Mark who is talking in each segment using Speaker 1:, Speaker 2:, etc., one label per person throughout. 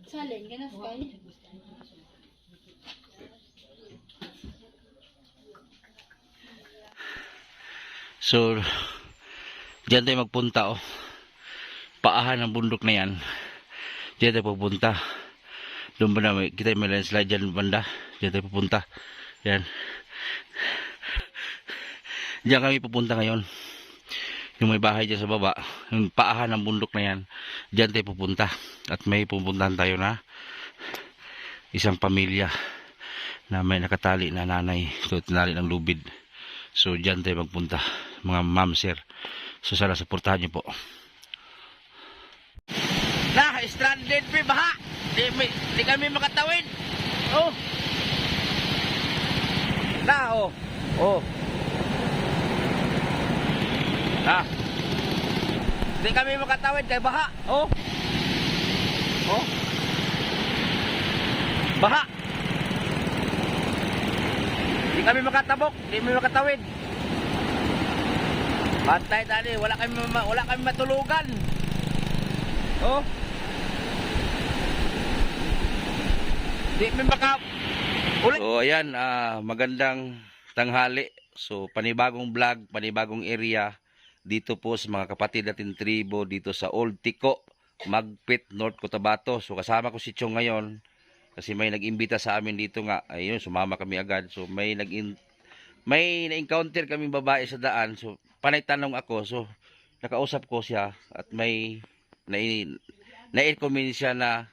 Speaker 1: Salin ka na, Sky.
Speaker 2: So, diyan tayo magpunta, oh. Paahan ng bundok na yan. Diyan tayo pupunta. Doon ba na, kita may landslide dyan banda. Diyan tayo pupunta. Yan. Diyan kami pupunta ngayon. Yung may bahay dyan sa baba. Yung paahan ng bundok na yan. Diyan tayo pupunta. At may pupuntahan tayo na isang pamilya na may nakatali na nanay. So, tinali ng lubid. So, diyan tayo magpunta. Mga ma'am, sir. So, sana supportahan niyo po. Nah, stranded pa baha. Di kami makatawid. Oh. Nah, oh. Oh. Ah. Di kami makatawid kay baha. Oh. Oh. Baha. Di kami makatabok, di kami makatawid. Pantay tadi, wala kami matulugan. Oh. Di kami ulit. So ayan, magandang tanghali. So panibagong vlog, panibagong area dito po sa mga kapatid natin tribo dito sa Old Tico, Magpit, North Cotabato. So kasama ko si Chong ngayon. Kasi may nag-imbita sa amin dito nga. Ayun, sumama kami agad. So may na-encounter kaming babae sa daan. So panay tanong ako. So nakausap ko siya at may na-recommend siya na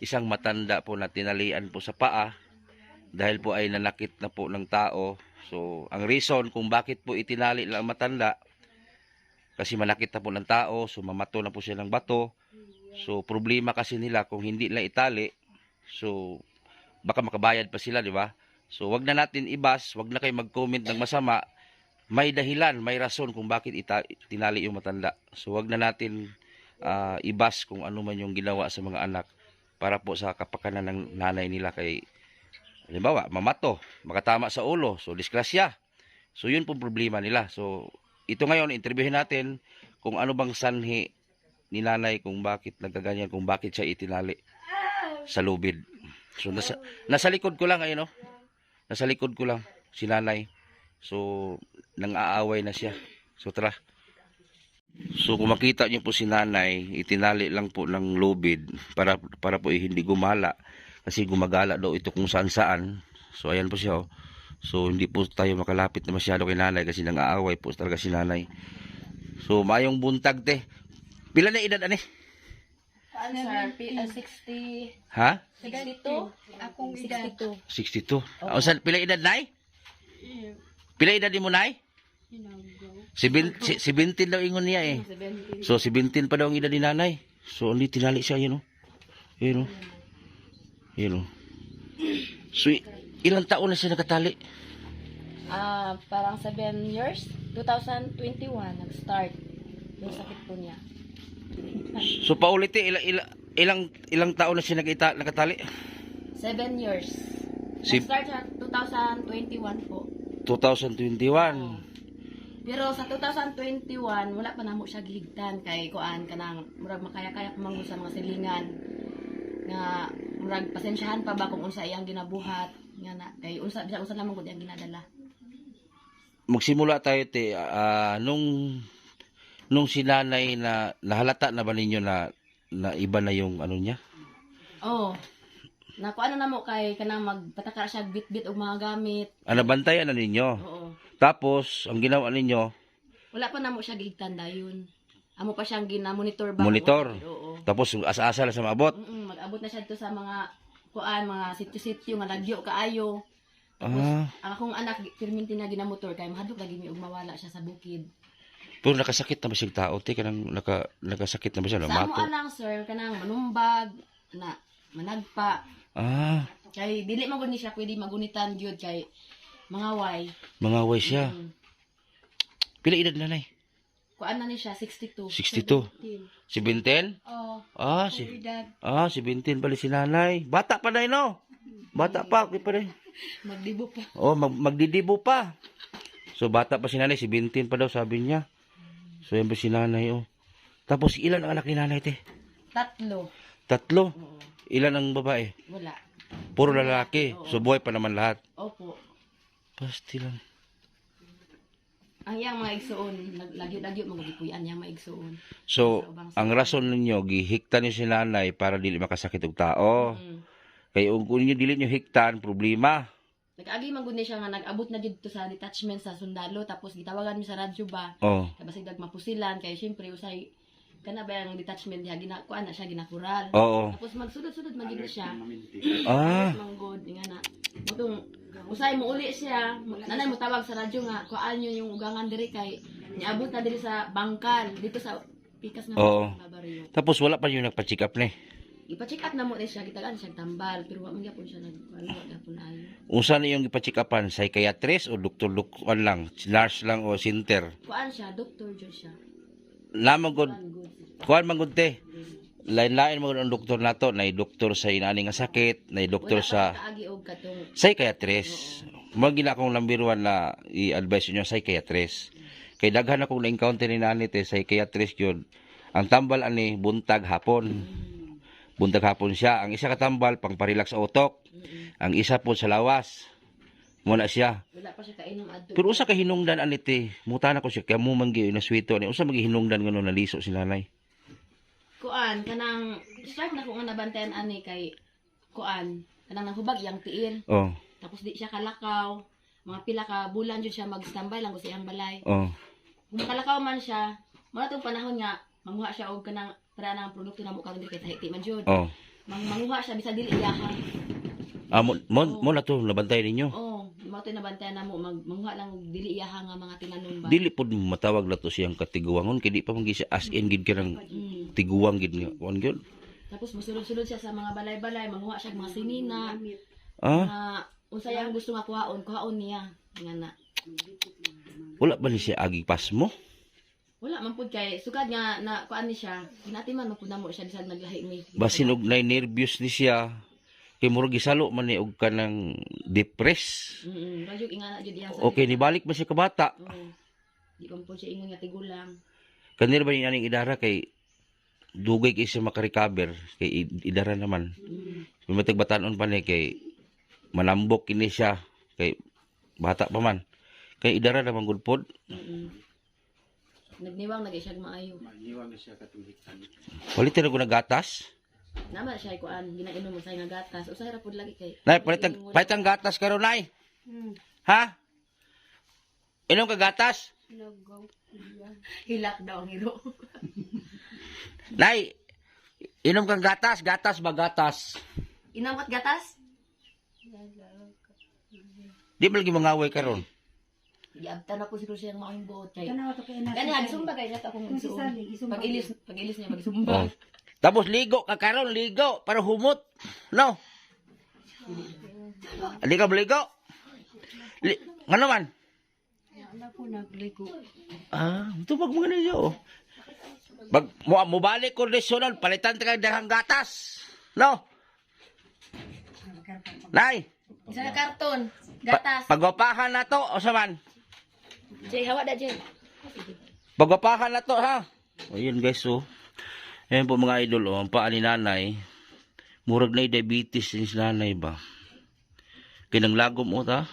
Speaker 2: isang matanda po na tinalian po sa paa dahil po ay nanakit na po ng tao. So ang reason kung bakit po itinali lang matanda kasi manakit na po ng tao. So mamato na po siya ng bato. So problema kasi nila kung hindi lang itali. So, baka makabayad pa sila, di ba? So, wag na natin ibas, wag na kayo mag-comment ng masama. May dahilan, may rason kung bakit tinali yung matanda. So, wag na natin ibas kung ano man yung ginawa sa mga anak para po sa kapakanan ng nanay nila kay, halimbawa, mamato, makatama sa ulo, so disgrasya. So, yun po problema nila. So, ito ngayon, interviewin natin kung ano bang sanhi ni nanay, kung bakit nagkaganyan, kung bakit siya itinali sa lubid. So nasa likod ko lang ayun, no. Nasa likod ko lang si nanay. So nang-aaway na siya. So tara. So kung makita niyo po si nanay, itinali lang po ng lubid para po hindi gumala kasi gumagala daw ito kung saan-saan. So ayan po siya, oh. So hindi po tayo makalapit na masyado kay nanay kasi nang-aaway po talaga si nanay. So mayong buntag te. Pila na edad ani?
Speaker 1: Ano, sir? 60.
Speaker 2: Ha?
Speaker 1: 62? Akong edad.
Speaker 2: 62. O saan pila edad nay? Pila edad mo nay? 17 daw ingon niya eh. So 17 pa daw ang edad ni nanay. So hindi tinali siya yun, oh. Yun, oh. Yun, oh. So ilang taon na siya nakatali?
Speaker 1: Parang 7 years. 2021 nag-start yung sakit po niya.
Speaker 2: So paulit ilang taon na siya nakatali?
Speaker 1: 7 years. Nag-start sa 2021 po.
Speaker 2: 2021.
Speaker 1: Pero sa 2021 wala pa namo siya giligtan kay kuan kanang murag makaya-kaya kumanggo sa mga silingan nga murag pasensyahan pa ba kung unsa iyang ginabuhat nga na kay unsa naman gud iyang ginadala.
Speaker 2: Magsimula tayo te nung sinanay na nahalata na ba ninyo na iba na yung ano niya?
Speaker 1: Oo. Na kung ano na mo kay kanang magpataka siya bit-bit og mga gamit.
Speaker 2: Nabantayan na ninyo.
Speaker 1: Oo.
Speaker 2: Tapos ang ginawa ninyo,
Speaker 1: wala pa namo siya giligtan dayon. Amo pa siyang gina-monitor ba?
Speaker 2: Monitor.
Speaker 1: Oo.
Speaker 2: Tapos asa-asa na sa maabot.
Speaker 1: Mag-abot na siya dito sa mga kuan, mga sityo-sityo nga lagyo kaayo. Tapos ang akong anak perminti na ginamotor kay mahadlok lagi mi og mawala siya sa bukid.
Speaker 2: Pero nakasakit na ba siyang tao? Te, kanang nakasakit na ba siya?
Speaker 1: Sa amo alang sir, kanang manumbag, na managpa. Kay dili man gud ni siya pwede magunitan gyud kay mangaway.
Speaker 2: Mangaway siya. Pila edad nanay?
Speaker 1: Kuan na ni siya 62.
Speaker 2: 62. 17?
Speaker 1: Oh.
Speaker 2: 17 pala si nanay. Bata pa na no? Bata pa, okay pa rin.
Speaker 1: Magdibo pa.
Speaker 2: Oh, magdidibo pa. So bata pa si nanay, 17 pa daw sabi niya. So yan ba si nanay, oh. Tapos ilan ang anak ni nanay, te?
Speaker 1: Tatlo.
Speaker 2: Tatlo.
Speaker 1: Oo.
Speaker 2: Ilan ang babae?
Speaker 1: Wala.
Speaker 2: Puro lalaki.
Speaker 1: Oo.
Speaker 2: So buhay pa naman lahat.
Speaker 1: Opo.
Speaker 2: Pasti lang.
Speaker 1: Ang yang mga igsuon, lagyo-lagyo mga gipuy-an yang mga igsuon.
Speaker 2: So, ang rason ninyo, gihiktan niyo si nanay para dili makasakit og tao. Kaya kung ninyo dili niyo hiktan, problema.
Speaker 1: Nag-agi man gud ni siya nga nag-abot na dito sa detachment sa sundalo tapos gitawagan mi sa radyo ba.
Speaker 2: Oh.
Speaker 1: Tapos dag mapusilan kay syempre usay kana ba ang detachment diha ginakuan na siya ginakural.
Speaker 2: Oo.
Speaker 1: Tapos magsulod-sulod man gid siya.
Speaker 2: Ah.
Speaker 1: Manggod nga na. Mutong usay mo uli siya, nanay mo tawag sa radyo nga kuan nyo yung ugangan diri kay niabot na diri sa bangkal dito sa pikas na
Speaker 2: Oo.
Speaker 1: baryo.
Speaker 2: Tapos wala pa yung nagpa-check up ni.
Speaker 1: Ipa-check up na mo ni siya gitagan siya tambal pero wa man gyapon siya nagkuan wa gyapon ayo.
Speaker 2: Unsa na yung ipa-check upan? Psychiatrist o doktor lang? Nurse lang o center?
Speaker 1: Kuan siya, Dr. Joe siya.
Speaker 2: Lamang gud.
Speaker 1: Kuan good.
Speaker 2: Kuan man gud te. Lain-lain mo ang doktor nato, nay doktor sa inani nga sakit, nay doktor
Speaker 1: Wala
Speaker 2: sa
Speaker 1: pa kaagi og katong
Speaker 2: psychiatrist. Mo gina akong lambiruan na i-advise niyo psychiatrist. Kay daghan akong na-encounter ni nani te psychiatrist yun. Ang tambal ani buntag hapon. Buntag hapon siya. Ang isa ka tambal pang parelax sa utok. Ang isa po sa lawas. Muna siya.
Speaker 1: wala pa siya kainom adto.
Speaker 2: Pero usa ka hinungdan ani te. Mutana ko siya kaya mo manggi na sweeto ani. Usa magi hinungdan ngono naliso si nanay.
Speaker 1: Kuan kanang start na ko nga nabantayan ani kay kuan kanang nahubag yang tiil.
Speaker 2: Oh.
Speaker 1: Tapos di siya kalakaw. Mga pila ka bulan jud siya mag-standby lang ko sa iyang balay.
Speaker 2: Oh.
Speaker 1: Kung makalakaw man siya, muna tong panahon nga manguha siya og kanang para nang produkto na mo karon diri kay tahiti man jud.
Speaker 2: Oh.
Speaker 1: Manguha siya bisa dili iyahan.
Speaker 2: Ah, mo na to nabantay ninyo.
Speaker 1: Oh, mo to nabantayan na mo manguha lang og dili iyahan nga mga tinanong ba.
Speaker 2: Dili pod matawag na to siyang katiguangon kay di pa man siya as in gid kanang tiguang gid nga. Wan gyud.
Speaker 1: Tapos mosulod-sulod siya sa mga balay-balay, manguha siya og mga sinina.
Speaker 2: Ah,
Speaker 1: Nga unsay ang gusto nga kuhaon niya. Nga na.
Speaker 2: wala ba ni siya agi pasmo?
Speaker 1: Wala man pud kay sugad nga na kuan ni siya. Hinatiman man pud namo siya bisag naglahi mi.
Speaker 2: Basin og nay nervyos ni siya. Kay murag gisalo man ni og kanang depress.
Speaker 1: Rajuk ingana jud iya sa.
Speaker 2: Okay, nibalik ba siya ka bata?
Speaker 1: Oo. Di pa po siya ingon nga tigulang.
Speaker 2: Kanir ba ni aning idara kay dugay kay siya makarecover kay idara naman. Matag batanon pa ni kay manambok kini siya kay bata pa man. Kay idara naman gud pod.
Speaker 1: Nagniwang na siya maayo.
Speaker 2: Palitan ko nagatas.
Speaker 1: Nama siya kuan ginainom mo sa nga gatas. Usahay ra pud lagi kay.
Speaker 2: Nay, palitan gatas karon nay. Ha? Inom ka gatas?
Speaker 1: Hilak daw ang hiro.
Speaker 2: Nay, inom kang gatas, gatas ba gatas?
Speaker 1: Inamkat gatas?
Speaker 2: Di ba lagi mangaway karon?
Speaker 1: Giabtan ako siguro siyang maong buot kay.
Speaker 3: Tanaw to kay na.
Speaker 1: Kanya sumba kay nato akong igsuon. Pag-ilis niya magsumba.
Speaker 2: Oh. Tapos ligo ka karon, ligo para humot. No. Ali ka ligo. Ngano man?
Speaker 3: Ana ko nagligo.
Speaker 2: Ah, ito pag mga ninyo. Pag mo balik kondisyonan, palitan ka daghang gatas. No. Nay,
Speaker 1: Isa ka karton, gatas.
Speaker 2: pagwapahan na to o saman?
Speaker 1: Jay hawa da Jay.
Speaker 2: Pagwapahan na to ha. O yun guys oh. Ayan po mga idol oh, ang paa ni nanay. Murag na diabetes ni si nanay ba? Kinang lagom o ta?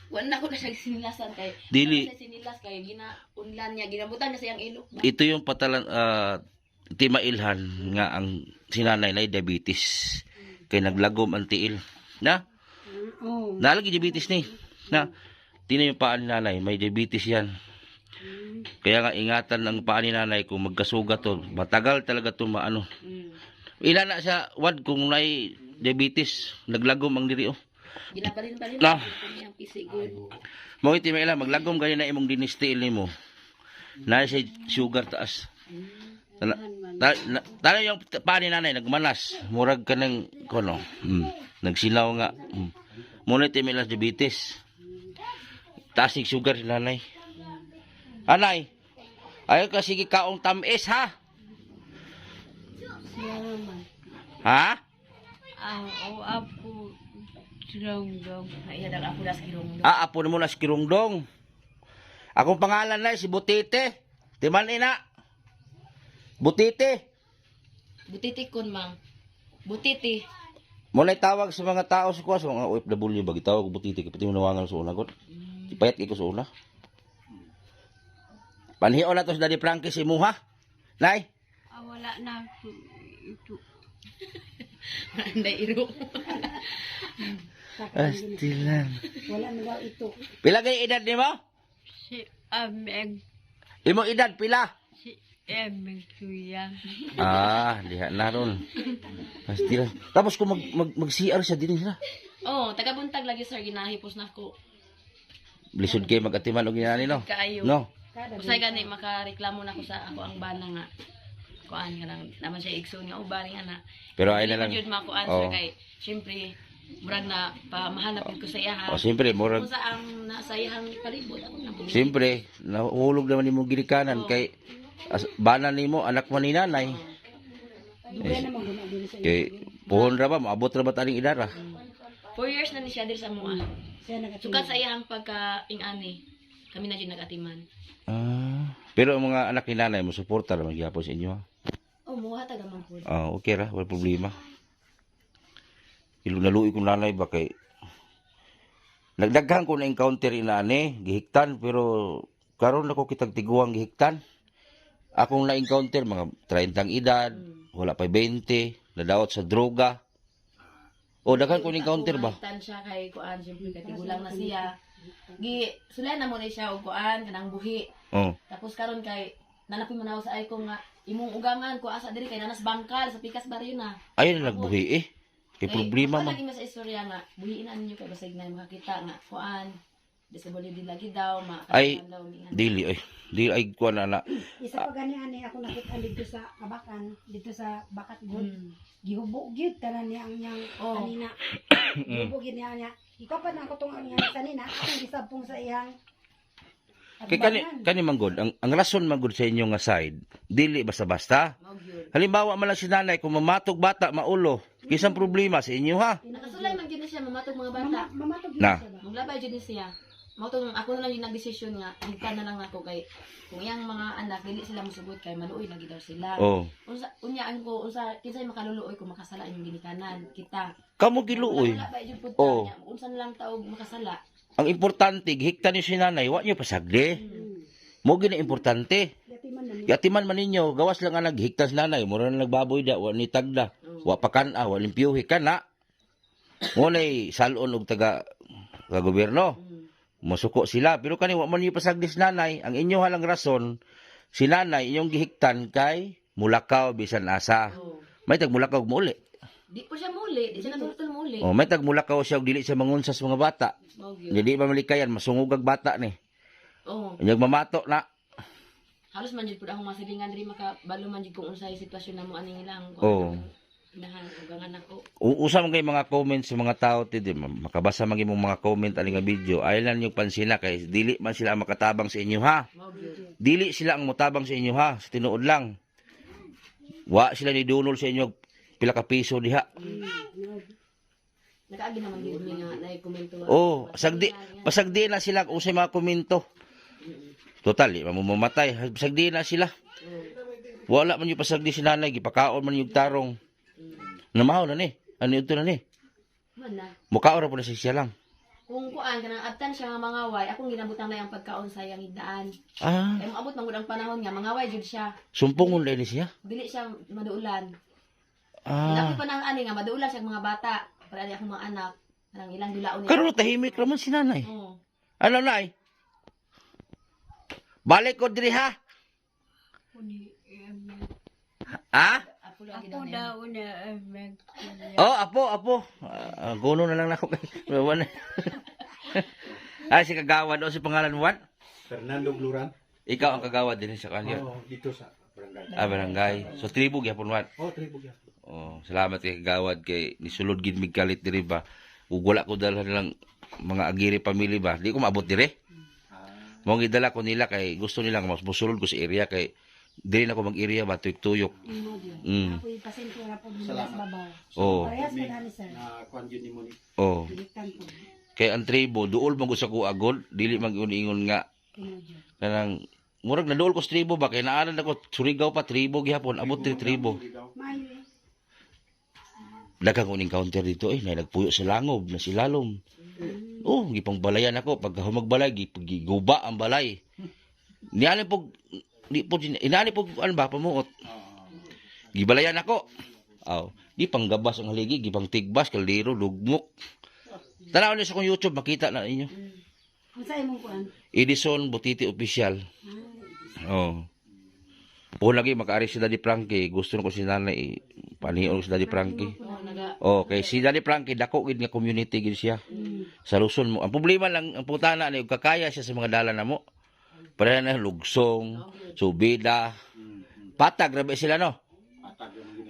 Speaker 1: Wala ko na siya sinilasan kay.
Speaker 2: Dili.
Speaker 1: Sa sinilas kay ginaunlan niya, ginabutan na sa iyang ilok.
Speaker 2: Ito yung patalan, timailhan nga ang sinanay na diabetes. Kaya naglagom ang tiil. Na?
Speaker 3: Oh.
Speaker 2: Nalagi diabetes ni. Na? Tingnan yung paa ni nanay, may diabetes yan. Kaya nga ingatan ang paa ni nanay kung magkasugat to. Matagal talaga to maano. Ila na sa wad kung may diabetes, naglagom ang diri oh.
Speaker 1: Ginabalin-balin
Speaker 2: Na.
Speaker 1: ang PC good.
Speaker 2: Mo iti may ila maglagom gani na imong dinistil nimo. Na sa sugar taas. Tala yung paa ni nanay nagmanas, murag ka ng kono. Nagsilaw nga. Muna iti may diabetes. Taas ng sugar si nanay. Anay, ayaw ka sige kaong tamis ha?
Speaker 3: Salamat.
Speaker 2: Ha?
Speaker 3: O apo Kirongdong.
Speaker 1: Ay dag ako das kirong.
Speaker 2: Ah, apo mo na si Kirungdong. Akong pangalan na si Butite. Timan ina. Butite.
Speaker 1: Butiti kun mang. Butiti.
Speaker 2: Mo na tawag sa mga tao sa kuwas, mga OFW ba gitawag og butiti kay pati nawangan sa una gud. Ipayat kay ko sa una. Panhion na to sa Daddy Frankie si Muha. Nay,
Speaker 3: Wala na ito.
Speaker 1: Anday iro.
Speaker 2: astilan.
Speaker 3: Wala na daw ito.
Speaker 2: Pila kay edad nimo?
Speaker 3: Si Ameng.
Speaker 2: Imo edad pila?
Speaker 3: Si Ameng Suya.
Speaker 2: Diha na ron. Astilan. Tapos kung mag-CR siya din sila.
Speaker 1: Oh, taga-buntag lagi sir ginahipos na ko.
Speaker 2: Lisod kay magatiman og ginani no.
Speaker 1: Kaayo.
Speaker 2: No.
Speaker 1: Usay gani makareklamo na ko sa ako ang bana nga. Kuan nga lang naman siya igsoon nga ubari nga na.
Speaker 2: Pero ay na lang.
Speaker 1: Jud mako
Speaker 2: Oo.
Speaker 1: answer kay syempre murag na pamahanap ko sa iya ha.
Speaker 2: O siyempre, murag
Speaker 1: Kung sa ang nasa iyang palibot ako na bumili.
Speaker 2: siyempre, nahulog naman imong girikanan kay bana nimo anak man ni nanay. Kay puhon ra ba maabot ra ba taning idara?
Speaker 1: 4 years na ni siya dir sa mua. Sukat sa iyang pagka-ingani. Kami na dyan nag-atiman.
Speaker 2: Pero ang mga anak ni nanay mo suporta ra magyapon sa inyo. Ha?
Speaker 1: Oh, muha taga man po.
Speaker 2: Okay ra, wala problema. Naluoy kong nanay ba kay nagdaghan ko na encounter inaani, gihiktan pero karon ako kitag tiguang gihiktan. Akong na-encounter mga 30 ang edad, wala pa 20, nadawat sa droga. O daghan ko na-encounter ba?
Speaker 1: Tan siya kay kuan, syempre kay tigulang na siya. Sulay na mo na siya og kuan kanang buhi.
Speaker 2: Oh.
Speaker 1: Tapos karon kay nanapin mo na ako sa ay ko nga imong ugangan ko asa diri kay nanas bangkal sa pikas baryo na.
Speaker 2: Ayun na nagbuhi eh. Kay problema man.
Speaker 1: Lagi sa istorya nga buhiin ninyo kay basig na makakita nga kuan disability din lagi daw
Speaker 2: Ay,
Speaker 1: daw ni
Speaker 2: dili ay. Dili ay kuan na.
Speaker 4: Isa pa gani ani ako nakita dito sa Kabakan, dito sa Bakat Gud. Gihubog gyud tanan niya ang yang kanina. Gihubog gyud niya. Ikaw pa na ako tong ang yang kanina, akong gisabpong sa iyang
Speaker 2: Kay kani manggod ang rason manggod sa inyo nga side, dili basta-basta.
Speaker 1: Magyud.
Speaker 2: Halimbawa man lang si nanay kung mamatog bata maulo, kisang problema sa inyo ha.
Speaker 1: Nakasulay man gyud na siya mamatog mga bata.
Speaker 4: mamatog gyud
Speaker 2: Na.
Speaker 4: siya ba?
Speaker 1: Maglabay dyan din siya. Matong ako na lang yung nagdesisyon nga, higtan na lang ako kay kung iyang mga anak dili sila mosugot kay maluoy lagi daw sila.
Speaker 2: Oh.
Speaker 1: Unyaan ko unsa kinsay makaluluoy kung makasala inyong ginikanan kita.
Speaker 2: Kamo giluoy.
Speaker 1: Wala ba jud pud
Speaker 2: Oh.
Speaker 1: niya. Unsa na lang taog makasala.
Speaker 2: Ang importante gihiktan niyo si nanay, wa niyo pasagdi. Mo gina importante.
Speaker 4: Yatiman man ni.
Speaker 2: Yatiman man ninyo, gawas lang ang naghiktas nanay, mura na nagbaboy da, wa ni tagda, wa pakana, wa limpyuhi kana. Mo nay salon og taga gobyerno. Masuko sila, pero kani wa man niyo pasagdis nanay, ang inyo halang rason, si nanay inyong gihiktan kay mulakaw bisan asa.
Speaker 1: Oh.
Speaker 2: May tag mulakaw og muli.
Speaker 1: Di po siya muli, di siya natultol muli.
Speaker 2: Oh, may tag mulakaw siya og dili siya mangunsas mga bata.
Speaker 1: Mao gyud.
Speaker 2: Dili ba malikayan masungog ang bata ni.
Speaker 1: Oh.
Speaker 2: Inyong mamato na.
Speaker 1: Halos man jud pud akong masilingan diri makabalo man jud kung unsay sitwasyon namo ani ilang.
Speaker 2: Oh.
Speaker 1: Inahan ugangan ako.
Speaker 2: Usa man kay mga comments sa mga tao ti makabasa man imong mga comment ani nga video. Ay lang yung pansina kay dili man sila ang makatabang sa inyo ha.
Speaker 1: Mao gyud.
Speaker 2: Dili sila ang motabang sa inyo ha, sa tinuod lang. Wa sila ni dunol sa inyo pila ka piso diha.
Speaker 1: Nakaagi naman gyud mi nga naay-komento.
Speaker 2: Oh, pasagdi na sila kung sa mga komento. Total, di mamatay. Pasagdi na sila. Wala man yung pasagdi si nanay, gipakaon man yung tarong. Namahaw na ni. Ano ito na ni?
Speaker 1: Man na.
Speaker 2: Mukaon ra po na siya lang.
Speaker 1: Kung kuan kanang abtan siya nga mangaway, akong ginabutang na yung pagkaon sa iyang higdaan.
Speaker 2: Ah,
Speaker 1: Kay moabot man gud ang panahon nga mangaway jud siya.
Speaker 2: sumpungon na siya.
Speaker 1: Dili siya maduulan.
Speaker 2: Ah,
Speaker 1: Laki pa nang ani nga maduulan siya mga bata. Para di akong mga anak. Kanang ilang dulaon niya.
Speaker 2: karon tahimik ra man si nanay.
Speaker 1: Oo.
Speaker 2: Ano nay? Balik ko diri ha.
Speaker 3: Kuni Ameng.
Speaker 2: Ha?
Speaker 1: Apo lagi
Speaker 3: Ako
Speaker 1: daw.
Speaker 3: daw na Ameng Suya.
Speaker 2: Oh, apo. Guno na lang ako kay. Wala. Ay, si kagawad o si pangalan mo, Juan?
Speaker 5: Fernando Gluran.
Speaker 2: Ikaw ang kagawad din sa kanya.
Speaker 5: Oh, dito sa barangay.
Speaker 2: Barangay. So, tribo gyapon, Juan.
Speaker 5: Oh, tribog yan.
Speaker 2: Oh, salamat kay kagawad kay nisulod gid mig kalit diri ba. Ug wala ko dala lang mga agiri family ba. Di ko maabot diri. Mo gidala ko nila kay gusto nila mas musulod ko sa area kay diri na ko mag-area ba tuyok-tuyok.
Speaker 4: Ako yung pasyente na po dito sa babaw.
Speaker 2: Oh.
Speaker 4: Parehas mo na ni sir.
Speaker 5: Na kwan yun ni mo ni.
Speaker 2: Oh.
Speaker 4: Dilikan po.
Speaker 2: Kay ang tribo duol man ko sa ko agol, dili man ingon nga
Speaker 4: Tinudyo.
Speaker 2: kanang murag na duol ko sa tribo ba kay naaran ako Surigao pa tribo gihapon abot diri tribo.
Speaker 4: Mayo eh.
Speaker 2: daghang uning counter dito na nagpuyo sa langob na silalom. Oh, gipang balayan ako pag humagbalay giguba ang balay. Niani pog di po inani pog ano ba pamuot. Gibalayan ako. Aw, di panggabas ang haligi, gipang tigbas kaldero lugmok. Tanaw niyo sa kong YouTube makita na ninyo.
Speaker 4: Unsa imong kuan?
Speaker 2: Edison Butiti Official. Oh. O lagi makaari si Daddy Frankie, gusto ko si nanay panion si Daddy Frankie. Okay, si Daddy Frankie dako gid nga community gid siya. Sa Luzon mo. Ang problema lang ang putana ni kakaya siya sa mga dalan namo. Para na lugsong, subida, patag rabi sila no.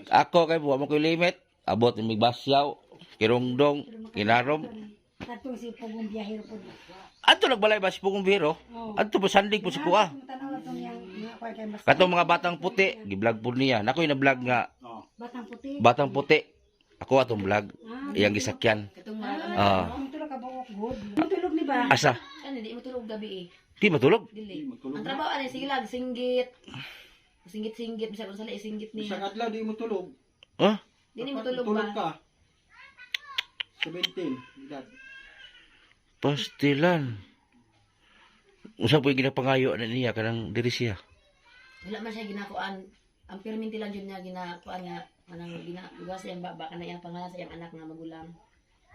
Speaker 2: Ako kay buwa mo ko limit, abot ni Basyaw, Kirongdong, Kinarom.
Speaker 4: Katong si Pugong Biyahero po.
Speaker 2: Adto nagbalay ba si Pugong Biro? Adto pa sandig po si Kuha.
Speaker 4: Tanaw atong yang mga kuan kay mas
Speaker 2: Katong mga batang puti, gi-vlog po niya. Nakoy na vlog nga
Speaker 4: batang puti.
Speaker 2: batang puti. Ako atong vlog, iyang gisakyan.
Speaker 1: Katong mga
Speaker 2: Ah,
Speaker 4: Matulog ka ba good? Matulog ni ba?
Speaker 2: asa?
Speaker 1: ano, di mo tulog gabi eh.
Speaker 2: Di matulog.
Speaker 1: Dili. Ang trabaho ano, sige lang, singgit. Singgit-singgit, bisa ko sa singgit
Speaker 5: Isang
Speaker 1: niya.
Speaker 5: adlaw di mo tulog.
Speaker 2: Huh?
Speaker 1: Dili mo tulog
Speaker 5: Tulog
Speaker 1: ba?
Speaker 5: ka. 17. Edad.
Speaker 2: Pastilan. Usa po yung ginapangayo na niya kanang diri siya.
Speaker 1: Wala man siya ginakuan. Ang perminti lang yun niya ginakuan nga kanang ginagawa sa iyang baba kana iyang pangalan sa iyang anak nga magulang.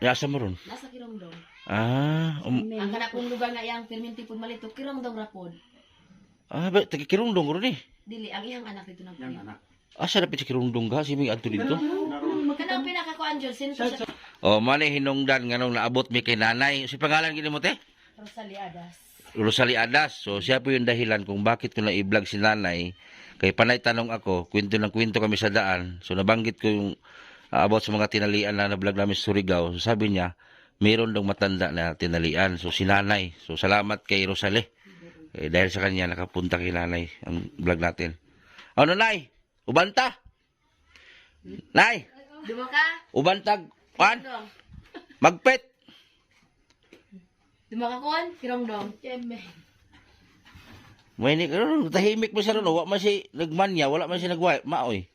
Speaker 2: Asa mo ron?
Speaker 1: Nasa Kirongdong.
Speaker 2: Ah,
Speaker 1: Ang kana kung lugar nga iyang perminti pud malito Kirongdong rapod.
Speaker 2: ba taga Kirundong ron eh.
Speaker 1: Dili ang iyang anak dito na
Speaker 5: Yang
Speaker 1: puli.
Speaker 5: anak.
Speaker 2: Asa na piti Kirundong ga si mig adto dito?
Speaker 1: Kanang pinakakuan jud sinto siya
Speaker 2: Oh, mani hinungdan nga nung naabot mi kay nanay. Si pangalan gini mo te?
Speaker 1: Rosalie Adas.
Speaker 2: Rosalie Adas. So siya po yung dahilan kung bakit ko na i-vlog si nanay. Kay panay tanong ako, kwento ng kwento kami sa daan. So nabanggit ko yung about sa mga tinalian na na-vlog namin sa Surigao. So sabi niya, mayroon daw matanda na tinalian. So si nanay. So salamat kay Rosalie. Dahil sa kanya nakapunta kay nanay ang vlog natin. Ano nay? Ubanta? Nay?
Speaker 1: Dumo ka?
Speaker 2: Ubantag? Pan?
Speaker 1: Kirongdong.
Speaker 2: Magpet?
Speaker 1: Dumo ka kuan? Kirongdong.
Speaker 2: May ni tahimik mo siya ron. Wa man si nagmanya, wala man si nagway. Maoy.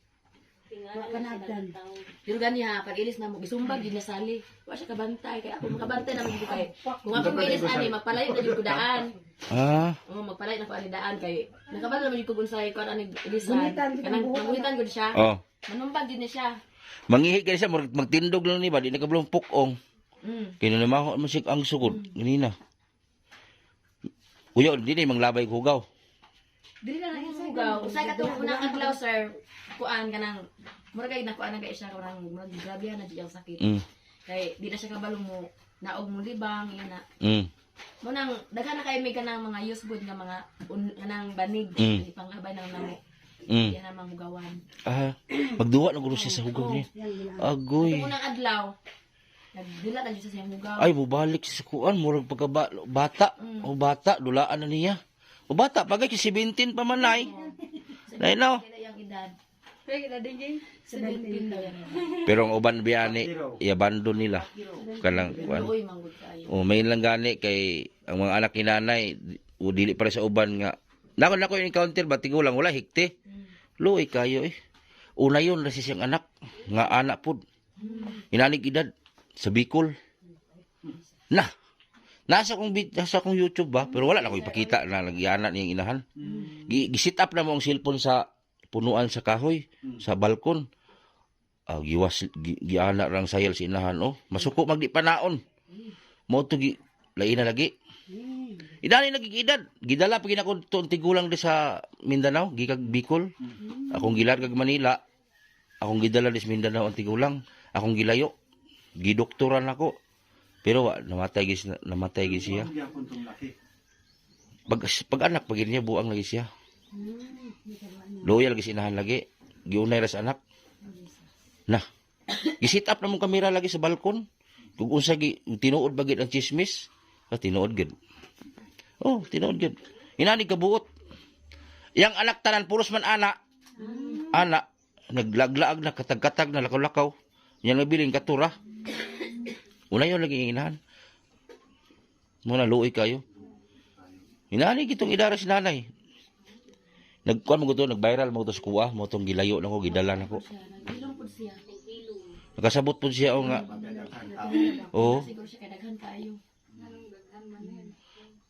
Speaker 4: Kanagdan.
Speaker 1: Pero gani ha, pag ilis na mo, gisumbag, ginasali. Wa siya kabantay, kaya ako makabantay na mo kay. Kung ako ilis ani, magpalayo na yung daan.
Speaker 2: Ah,
Speaker 1: Oo, magpalayo na ko ani daan kay. Nakabalo naman yung kugunsay ko ani ilisan.
Speaker 4: Gumitan,
Speaker 1: Kanang maguhitan ko siya.
Speaker 2: oh.
Speaker 1: Manumbag din na siya.
Speaker 2: Mangihi ka siya, magtindog lang ni ba, di nakablong pukong. Kaya naman ako masik ang sukod, ganina. Uyo, di na yung manglabay kugaw.
Speaker 1: Dili na lang sugaw. Usay ka tong unang adlaw sir, kuan kanang mura kay nakuan na kay siya kanang mura grabe na di ang sakit. Kay di na siya kabalo mo naog mo libang yan na. Mo nang daghan na kay may kanang mga use good nga mga kanang banig ipangabay nang namo. Yan ang mahugawan.
Speaker 2: Ah, magduwa na gulo siya sa hugaw niya. Agoy.
Speaker 1: Itong unang adlaw, nagdula na siya sa siyang hugaw.
Speaker 2: Ay, mubalik sa kuan, murag bata. O bata, dulaan na niya. O bata, pagay si 17 pa man nay. Nay no.
Speaker 1: Kaya yung edad.
Speaker 3: Pwede na din
Speaker 1: 17 daw yan.
Speaker 2: Pero ang uban biyani, iabandon nila. Kanang kuan.
Speaker 1: Uy, manggod kayo.
Speaker 2: O may lang gani kay ang mga anak ni nanay, o dili para sa uban nga. Nako yung encounter ba tigulang wala hikti. Luoy kayo eh. Una yun na siyang anak, nga anak pud. Inanig edad sa Bicol. Nasa kong YouTube ba, pero wala na ko ipakita na nagyana niyang inahan. Gisit up na mo ang cellphone sa punuan sa kahoy, sa balkon. Giana rang sayal si inahan oh. Masuko magdi panaon. Mo to lain na lagi. Idani nagigidad. Gidala pag ako tigulang di sa Mindanao, gikag Bicol. Akong gilar kag Manila. Akong gidala di sa Mindanao ang tigulang. Akong gilayo. Gidoktoran ako. Pero namatay gid siya. Pag anak pag niya buang lagi siya. Loyal lagi sinahan lagi. Giunay ra sa anak. Nah. Gisit up na mong kamera lagi sa balkon. Kung unsa tinuod ba gid ang chismis? Tinuod gid. Oh, tinuod gid. Inani kabuot. Yang anak tanan puros man ana. Ana naglaglaag na katag-katag na lakaw-lakaw. Yang nabiling katura. Una yun lagi inahan. Muna luoy kayo. Inani gitong idara si nanay. Nagkuan mo to, nag-viral mo to sa kuha, mo tong gilayo nako, gidala nako.
Speaker 1: Ilong po siya.
Speaker 2: Nakasabot po siya o nga. Oo.
Speaker 1: Siguro siya kay daghan kayo.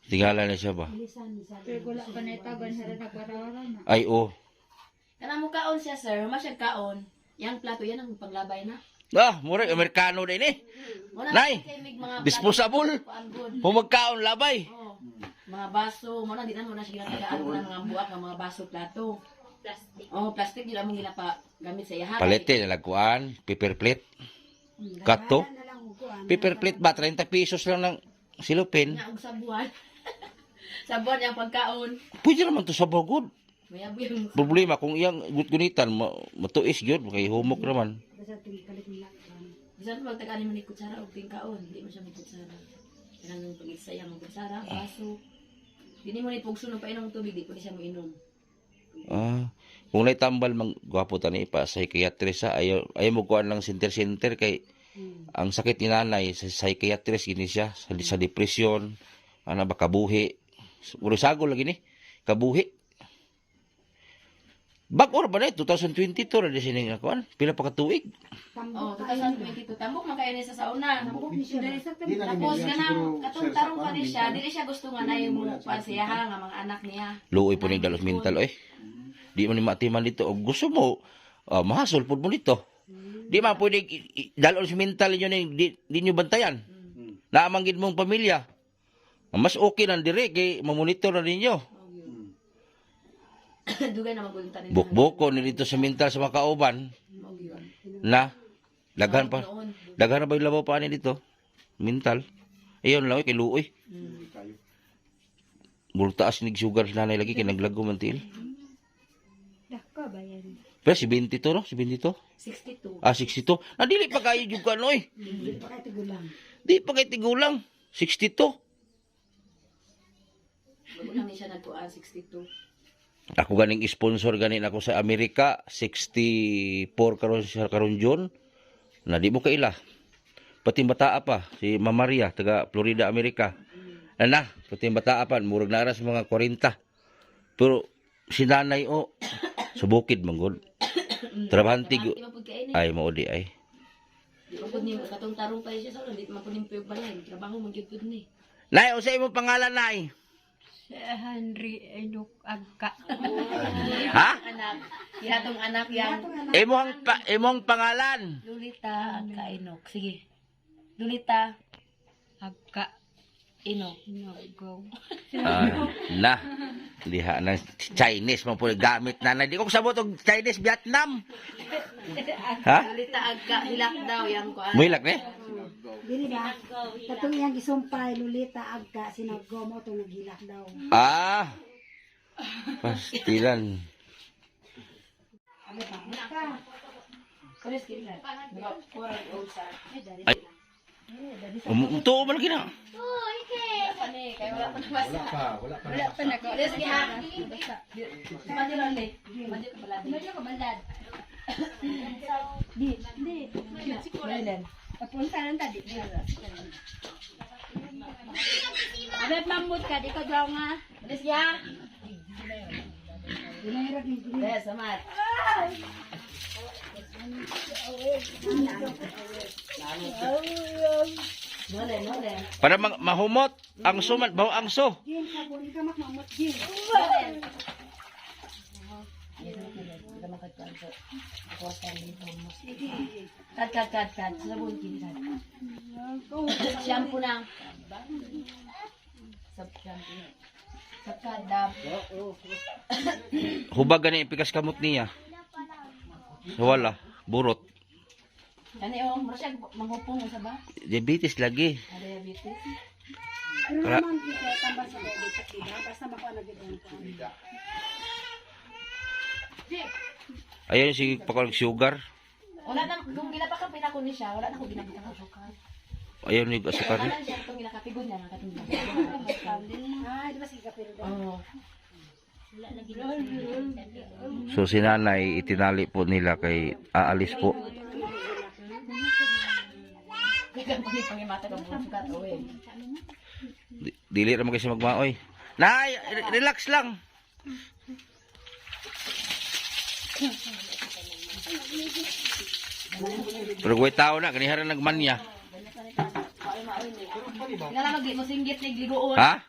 Speaker 2: Tingala na siya ba?
Speaker 3: Wala pa na itagan sa nagwararan na.
Speaker 2: Ay, oo.
Speaker 1: Kanang mo kaon siya, sir. Masyag kaon. Yang plato yan ang panglabay na.
Speaker 2: Ah, mura, Amerikano din eh.
Speaker 1: Wala
Speaker 2: Nay,
Speaker 1: kay mig mga
Speaker 2: disposable.
Speaker 1: kuan good.
Speaker 2: Humagkaon labay.
Speaker 1: Oh. Mga baso, mo na di na mo na siya ginatagaan mo na mga buak ng mga baso plato. Plastic. Oh, plastic yun mo ginapa gamit sa iyahan.
Speaker 2: Palete na lagkuan, paper plate. Kato. Paper plate ba? 30 pesos lang ng silupin.
Speaker 1: Nga og sabuan. Sabuan yung pagkaon.
Speaker 2: Pwede naman to sa bagod.
Speaker 1: Mayabo yung
Speaker 2: Problema kung iyang gunitan, matuis yun. Kay humok naman.
Speaker 1: bisan pag tagaan mo ni kutsara og tingkaon, di mo siya may kutsara. Kanang pag-isaya mo kutsara, baso. Dili mo ni pugso pa inom tubig, di pwede siya mainom.
Speaker 2: Ah, kung naitambal mang gwapo tani pa sa psychiatrist ha, ayaw mo kuan lang center kay ang sakit ni nanay sa psychiatrist gini siya sa depresyon, ana ba kabuhi. Puro sagol lagi ni kabuhi. Bag-or ba na 2022 ra di sini nga kuan, pila pa ka tuig.
Speaker 1: Oh, 2022 tambok man kay ni sa sauna.
Speaker 5: Di na
Speaker 1: Tapos
Speaker 5: rin
Speaker 1: kanang
Speaker 5: siguro,
Speaker 1: katong
Speaker 5: sir,
Speaker 1: tarong
Speaker 5: sa
Speaker 1: pa ni
Speaker 5: kuwan,
Speaker 1: siya, dili siya gusto nga na yung pa siya nga mga anak niya.
Speaker 2: Luoy po ni dalos mental oy. Di man ni matiman dito og gusto mo mahasol pud mo dito. Di man pwede dalos mental niyo ni di niyo bantayan. Naamanggid mong pamilya. Mas okay nang dire kay mamonitor na ninyo.
Speaker 1: Dugay na maguluntan ni.
Speaker 2: Bukboko ni dito sa mental sa mga kauban na daghan pa. Daghan na ba yung labaw pa ni dito? Mental. Ayun lang kay luoy. Murag taas ni sugar si nanay lagi kay naglago man til.
Speaker 3: Dako ba yan?
Speaker 2: Pero si 22 no? Si 22?
Speaker 1: 62.
Speaker 2: Ah, 62. Nadili pa kayo yung kanoy.
Speaker 4: Hindi pa kayo tigulang.
Speaker 2: Di pa kayo tigulang. 62.
Speaker 1: Bago lang ni siya nagkuan 62.
Speaker 2: Ako ganing sponsor ganin ako sa Amerika. 64 karon siya karon June. Na di mo kaila. Pati bataa pa. Si Mama Maria, taga Florida, Amerika. Na, pati bataa pa. Murag na sa mga 40. Pero si nanay o sa bukid manggod. Trabahantig.
Speaker 1: Di man pud kay ni.
Speaker 2: Ay, maudi ay.
Speaker 1: Di man pud ni katong tarong pa siya sa ulo, di man pud ni puyog balay. Trabaho man gyud pud ni.
Speaker 2: Nay, o sa imong pangalan, Nay?
Speaker 3: Si Henry Enok Agka.
Speaker 2: Ha?
Speaker 1: Anak, ihatong anak yang
Speaker 2: Imong pangalan?
Speaker 1: Lolita Agka Inok. Sige. Lolita
Speaker 3: Agka.
Speaker 1: Inok.
Speaker 3: Go.
Speaker 2: Na. Diha na Chinese man po gamit na. Di ko sabot og Chinese Vietnam. Ha?
Speaker 1: Lolita Agka hilak daw yang kuan.
Speaker 2: Muilak ni?
Speaker 4: Dili ba? Katong iyang gisumpay, Lolita Agka, sinaggo mo itong naghilak daw.
Speaker 2: Ah. Pastilan.
Speaker 1: Pares kini. Mga 4 old sa.
Speaker 2: Ay. Tuo man lagi na.
Speaker 1: Pani kay wala pa nabasa.
Speaker 5: Wala pa.
Speaker 1: Wala pa nako. Dili sige ha. Mandi lang ni. Mandi ka balad. Mandi ka balad. Di. Balen.
Speaker 3: Papunta lang tadi. Abet mamut ka, di ko daw nga.
Speaker 1: Mandi sige ha.
Speaker 4: Dinahirap ni Dili.
Speaker 1: Des, samat. Nole, nole.
Speaker 2: Para mahumot ang suman, bawo ang so.
Speaker 4: Gin, kabuli ka makmamot, Gin.
Speaker 1: Kat. Sabon kini kat. Shampoo na. Shampoo. Sakadab.
Speaker 2: Hubag gani ipikas kamot niya. Wala, burot.
Speaker 1: Kani oh, mura siya manghupong sa ba?
Speaker 2: Diabetes lagi.
Speaker 1: Diabetes.
Speaker 4: Pero naman, kita tambah sa diabetes, diba? Basta makuha na gano'n ko.
Speaker 2: Ayun si pakulang sugar.
Speaker 1: Wala na, kung ginapakapin ako ni siya, wala na ako ginapin ako sukar.
Speaker 2: Ayun ni asukar.
Speaker 1: Wala siya itong ginakapigon niya, nakatunggan.
Speaker 4: Ay, di ba sige kapiro daw?
Speaker 1: Oo.
Speaker 2: So si nanay itinali po nila kay aalis po.
Speaker 1: Biglang pa ni pangimata ng sukat, owe.
Speaker 2: Dili ra mo kasi magmaoy. Nay, relax lang. Pero way tao na, ganiharan nagmanya.
Speaker 1: Nga lang mo singgit ni ligoon.
Speaker 2: Ha?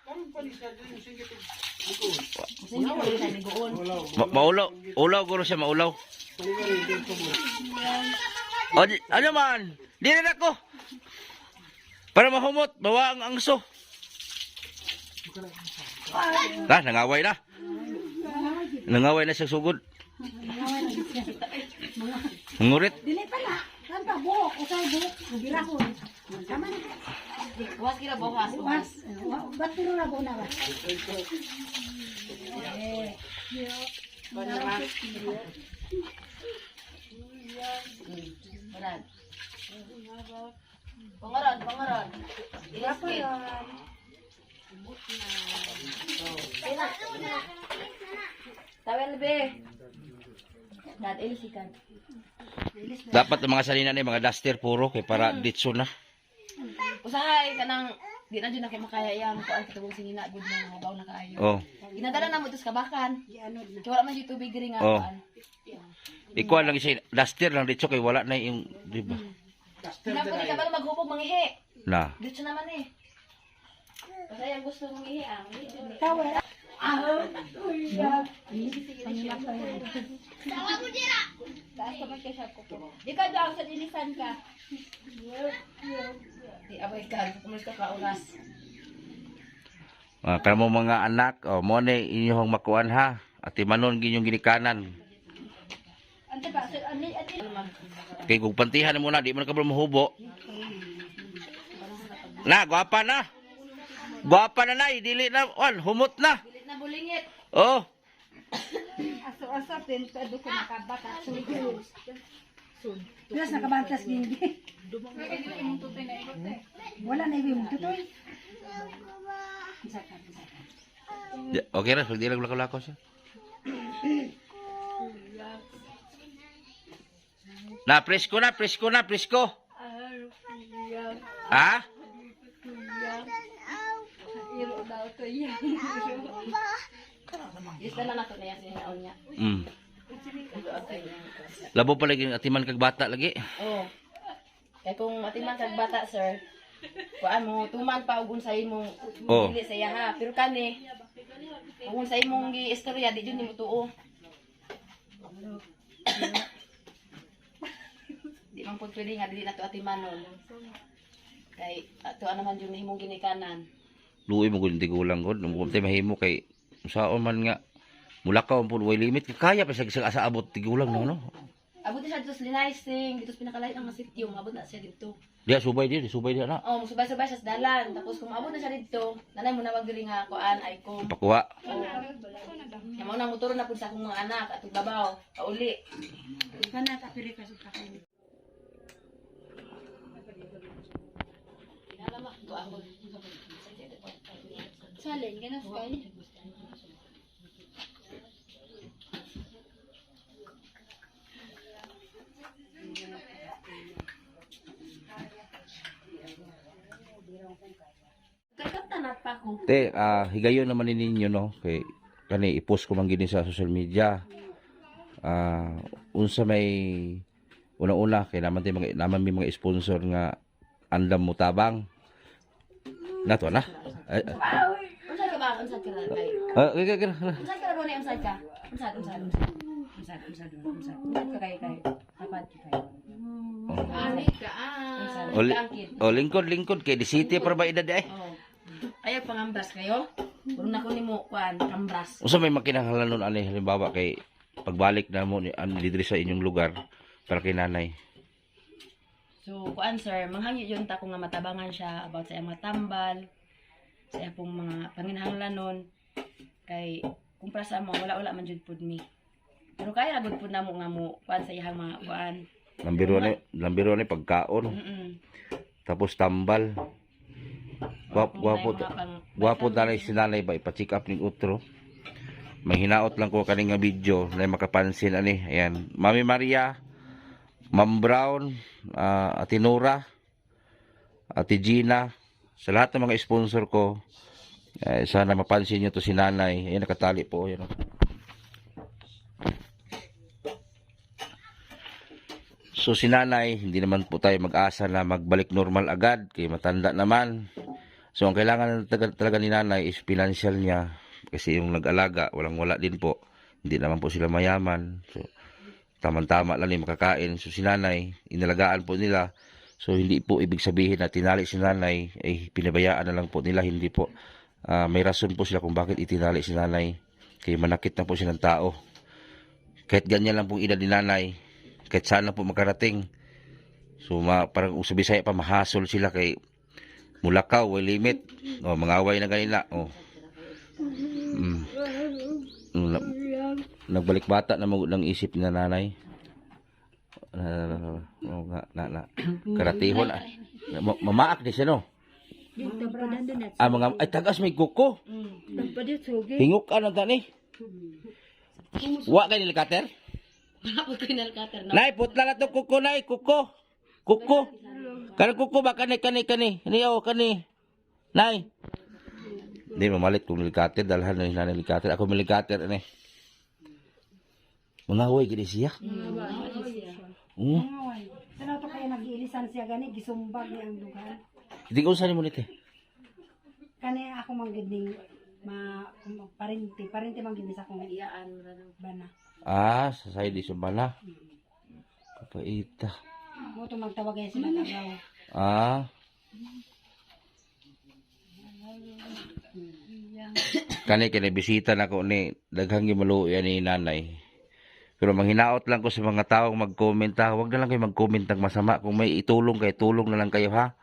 Speaker 1: Singgit mo sa ligoon.
Speaker 2: Maulaw. Ulaw guro siya, maulaw. O, ano man? Di rin ako. Para mahumot, bawa ang angso. Nangaway na. Nangaway na siya sugod. Ngurit.
Speaker 4: Dili pa na. Kan pa buhok, usay buhok, birahon. Tama na.
Speaker 1: Bukas kira bukas.
Speaker 4: Bukas. Ba't tiro na buo na ba?
Speaker 1: Barad. Pangaron. Ilaskit. Tawel be. Dad ilisikan.
Speaker 2: Dapat ang mga salina ni mga duster puro kay para ditso na.
Speaker 1: Usahay kanang di na jud na kay makaya yang kuan katubong sinina gud na mga baw na kaayo.
Speaker 2: Oh.
Speaker 1: Inadala na mo tus kabakan.
Speaker 4: Gianod na.
Speaker 1: Kaya wala man jud tubig diri nga
Speaker 2: Oh.
Speaker 1: kuan.
Speaker 2: Ikuan lang siya duster lang ditso kay wala na yung di ba?
Speaker 1: Kinapon di ka ba maghubog mangihi?
Speaker 2: Na.
Speaker 1: Dito naman eh. Basta yung gusto mong ihi ang
Speaker 4: Tawel.
Speaker 3: Taas ka man kay siya ko. Di ka daw sa dilisan ka.
Speaker 1: Di abay ka, kumulis ka ka oras.
Speaker 2: Kamo mga anak, mo ni inyong makuan ha. At imanon ginyong ginikanan.
Speaker 3: Ante ba? Ani
Speaker 2: Kay kung pantihan mo na, di mo na ka mahubo. Na, gwapa na. Gwapa na nay, dili na, humot na.
Speaker 1: Bilit na bulingit.
Speaker 2: Oh,
Speaker 3: aso-aso din ka do ko nakabata. Sulod.
Speaker 4: Plus nakabantas gindi. Wala na ibig tutoy.
Speaker 2: okay ra, di lang lako-lako siya. Na, presko na, presko na, presko. Ha?
Speaker 3: Iro daw to yan.
Speaker 1: Lista na nato na yan sininaon niya.
Speaker 2: Mm. Labo pa lagi atiman kag bata lagi.
Speaker 1: Oo. Kaya kung matiman kag bata, sir, kuan mo, tuman pa og unsay mong
Speaker 2: Oh.
Speaker 1: dili sa iya ha. Pero kani, kung unsay mong gi-istorya, di jud nimo tuo. Di man pud pwede nga dili nato atimanon. Kay ato naman jud himong ginikanan.
Speaker 2: Luoy mo gud tigulang gud, mo tay mahimo kay saon man nga mulakaw pud way limit kaya pa siya sa abot tigulang no.
Speaker 1: Abot na siya dito sa Linaysing, dito sa pinakalain ang sitio, abot na siya dito.
Speaker 2: Dia subay dia na.
Speaker 1: Oh, musubay-subay siya sa dalan. Tapos kung abot na siya dito, nanay mo na magdiri nga kuan ay kung
Speaker 2: Pakuha.
Speaker 1: Yung mga motor na po sa akong mga anak at babaw, pauli.
Speaker 4: Kana ta piri ka sa kain.
Speaker 3: Salin, ganas kay.
Speaker 1: Kakatanat pa ko.
Speaker 2: Te, higayon naman ninyo no kay kani i-post ko man gini sa social media. Unsa may una-una kay naman may mga sponsor nga andam mo tabang. Nato na.
Speaker 1: Unsay ka ba? Unsay ka kay? Unsay ka ron ni unsay ka? Unsay ka kay dapat kay. Ani ka.
Speaker 2: Lingkod kay di city para ba edad ay.
Speaker 1: Oh. Ayaw pangambras kayo? Puro na ko nimo kuan ambras.
Speaker 2: Unsa may makinahanglan nun ani halimbawa kay pagbalik na mo ni diri sa inyong lugar para kay nanay.
Speaker 1: So, kuan sir, manghangyo yun ta ko nga matabangan siya about sa iyang matambal, sa iyang pong mga panginahanglan nun. Kay, kung para sa mo, wala man jud pud mi. Pero kaya ra gud pud namo nga mo kuan sa iyang mga kuan.
Speaker 2: Lambiro ni pagkaon. Tapos tambal. Gwapo na si nanay ba ipa-check up ning utro. May hinaot lang ko kaning nga video na makapansin ani. Ayan, Mami Maria, Ma'am Brown, Ate Nora, Ate Gina, sa lahat ng mga sponsor ko, sana mapansin nyo to si nanay. Ayan, nakatali po. Ayan. So si nanay, hindi naman po tayo mag-asa na magbalik normal agad, kay matanda naman. So ang kailangan talaga ni nanay is financial niya, kasi yung nag-alaga, walang-wala din po. Hindi naman po sila mayaman. So tamang-tama lang yung makakain. So si nanay, inalagaan po nila. So hindi po ibig sabihin na tinali si nanay, ay pinabayaan na lang po nila. Hindi po. May rason po sila kung bakit itinali si nanay. Kaya manakit na po siya ng tao. Kahit ganyan lang pong edad ni nanay, kahit sana po makarating. So parang usabi saya pa, mahasol sila kay mulakaw, way limit. O, mga away na ganila. O. Nagbalik bata na ng isip na nanay. Karatihon. Mamaak din siya, no? Mga, ay, tagas may kuko. Hingok ka ng tani. Wa ka nila cutter?
Speaker 1: Wala po kinal cutter.
Speaker 2: Nay, putla na to kuko, nay, kuko. Kuko. Kanang kuko ba, kani. Hani, kani. Nay. Hindi, mamalit kung nilikater. Dalhan na yung nilikater. Ako nilikater, ani. Mga huwag, gini siya.
Speaker 4: Sana to kaya nag-iilisan siya gani, gisumbag niya ang lugar.
Speaker 2: Hindi ko saan mo nito.
Speaker 4: Kani ako manggiding parente manggiding sa kong
Speaker 1: Iyaan.
Speaker 4: bana.
Speaker 2: Sa side di sumbala. Kapaita.
Speaker 4: Mo to magtawag kaya sila kagaw.
Speaker 2: Kani bisita na ko ni daghang gimaluya ni nanay. Pero manghinaot lang ko sa mga taong mag-comment ha. Huwag na lang kayo mag-comment ng masama. Kung may itulong kayo, tulong na lang kayo ha.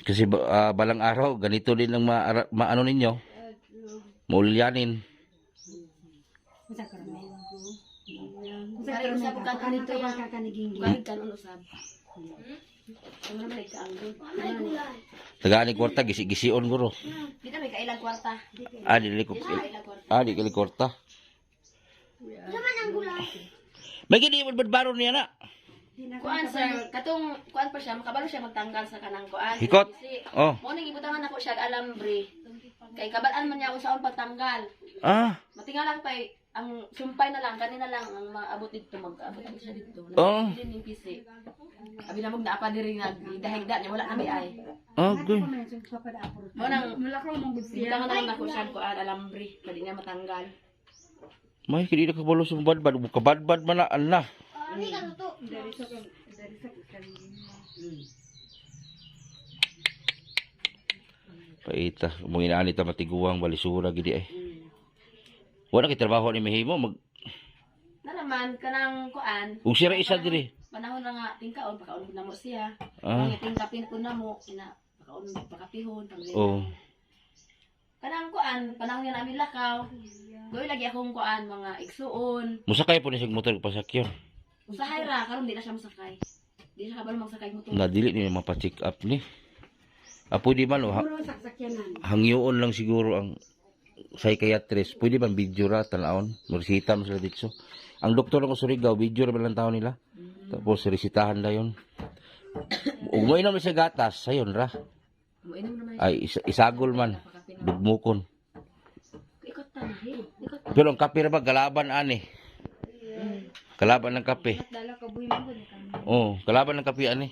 Speaker 2: Kasi balang araw, ganito din ang maano ninyo. Maulyanin.
Speaker 4: Usa ka ron.
Speaker 1: Kaya usap ka kanito yung
Speaker 4: kakaniging.
Speaker 1: gamit ka nun usap. Ano naman ka ang
Speaker 2: Tagaan ni kwarta, gisi-gision guro.
Speaker 1: Di na may kailang kwarta.
Speaker 2: Di kali kwarta. May gini badbaro niya na.
Speaker 1: Kuan sir, katong kuan pa siya, makabalo siya magtanggal sa kanang kuan.
Speaker 2: Hikot.
Speaker 1: Kasi,
Speaker 2: Oh.
Speaker 1: mo ning ibutangan ako siya alambre. Kay kabalaan man niya usaon pagtanggal. Matingalang pa ang sumpay na lang, kanina lang ang maabot dito, mag-abot ako siya dito.
Speaker 2: Oh.
Speaker 1: Hindi ning PC. Abi na na apa diri nagdahigda niya wala na may ay.
Speaker 2: Okay.
Speaker 1: Mo nang ibutangan na lang ako siya kuan alambre, pwede niya matanggal.
Speaker 2: May kini na kabalo sa badbad. Kabadbad man na, ala. Paita, mong inaani ta matiguang balisura gidi eh. Wala kay trabaho ni mahimo mag
Speaker 1: Na naman kanang kuan.
Speaker 2: ug sira isa diri.
Speaker 1: Panahon ra nga tingkaon pakaon na mo siya.
Speaker 2: Ah.
Speaker 1: Ang tingkapin ko na mo ina pakaon pakapihon pamilya.
Speaker 2: Oh.
Speaker 1: Kanang kuan panahon niya namin lakaw. Goy lagi akong kuan mga igsuon.
Speaker 2: Musakay po ni sig motor pasakyon.
Speaker 1: Usahay ra karon di na siya masakay. Di siya kabalo magsakay motor.
Speaker 2: Nadili ni mapa-check up ni. Pwede man
Speaker 4: Puro saksakyanan.
Speaker 2: hangyoon lang siguro ang psychiatrist. Pwede man video ra tanawon. Resita mo sila dito. Ang doktor ng Surigao, video ra lang taon nila. Tapos resitahan na yun. Ug mo inom sa gatas, sayon ra.
Speaker 1: Moinom naman.
Speaker 2: Ay isagol man. Dugmukon.
Speaker 1: Ikot ta na, ikot ta.
Speaker 2: Pero ang kape ra ba galaban ani. Kalaban ng kape.
Speaker 3: Dala ka buhay mo ni kami.
Speaker 2: Oh, kalaban ng kape ani.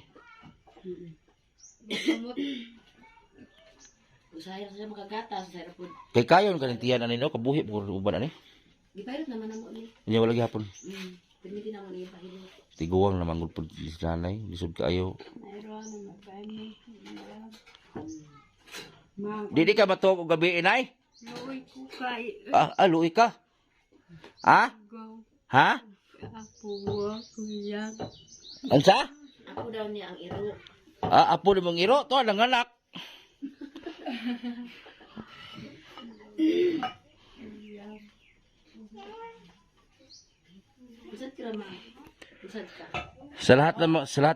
Speaker 1: Usahay ra siya makagatas, usahay ra pud.
Speaker 2: Kay kayon kanintiyan ani no kabuhi po uban ani.
Speaker 1: Gipahilot naman namo ni.
Speaker 2: Nya wala gihapon.
Speaker 1: Permiti na mo ni pahilot.
Speaker 2: Tiguang na manggod pud si nanay, lisod kaayo.
Speaker 3: Mayroon na magkano.
Speaker 2: Dili ka matog og gabi inay?
Speaker 3: Luoy ko kay
Speaker 2: Luoy ka. Ha?
Speaker 3: gaw.
Speaker 2: Ha?
Speaker 3: Apo kuya.
Speaker 2: Ansa?
Speaker 1: Ako daw niya ang iro.
Speaker 2: Apo ni mong iro to ang anak.
Speaker 1: Usad ka ma. Usad ka.
Speaker 2: Sa lahat